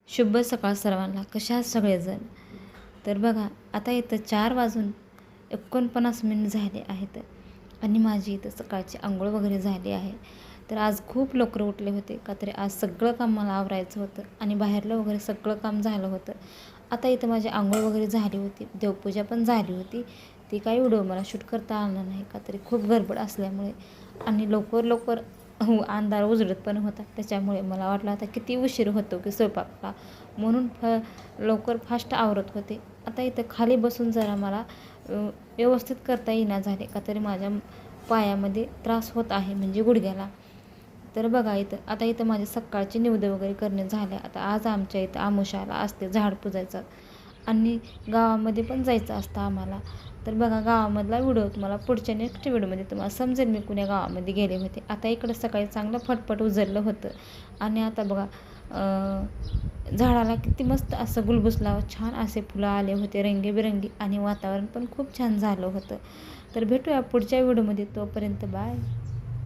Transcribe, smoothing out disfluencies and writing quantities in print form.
शुभ सकाळ सर्वांना. कशा आहात सगळेजण? तर बघा, आता इथं 4:49 झाले आहेत आणि माझी इथं सकाळची अंघोळ वगैरे झाली आहे. तर आज खूप लवकर उठले होते का तरी आज सगळं काम मला आवरायचं होतं आणि बाहेरलं वगैरे सगळं काम झालं होतं. आता इथं माझी अंघोळ वगैरे झाली होती, देवपूजा पण झाली होती. ती काही व्हिडिओ मला शूट करता आला नाही का तरी खूप गडबड असल्यामुळे आणि लवकर लवकर अंधार उजळत पण होता. त्याच्यामुळे मला वाटलं आता किती उशीर होतो की स्वयंपाकला, म्हणून लवकर फास्ट आवरत होते. आता इथं खाली बसून जरा मला व्यवस्थित करता येईना झाले का तरी माझ्या पायामध्ये त्रास होत आहे, म्हणजे गुडघ्याला. तर बघा इथं माझे सकाळचे निवेद वगैरे करणे झाले. आता आज आमच्या इथं आमुषाला असते झाड पुजायचं आणि गावामध्ये पण जायचं असतं आम्हाला. तर बघा, गावामधला व्हिडिओ तुम्हाला पुढच्या नेक्स्ट व्हिडिओमध्ये तुम्हाला समजेल मी कुण्या गावामध्ये गेले होते. आता इकडं सकाळी चांगलं फटफट उजळलं होतं आणि आता बघा झाडाला किती मस्त असं गुलबुसला छान असे फुलं आले होते रंगीबेरंगी आणि वातावरण पण खूप छान झालं होतं. तर भेटूया पुढच्या व्हिडिओमध्ये. तोपर्यंत बाय.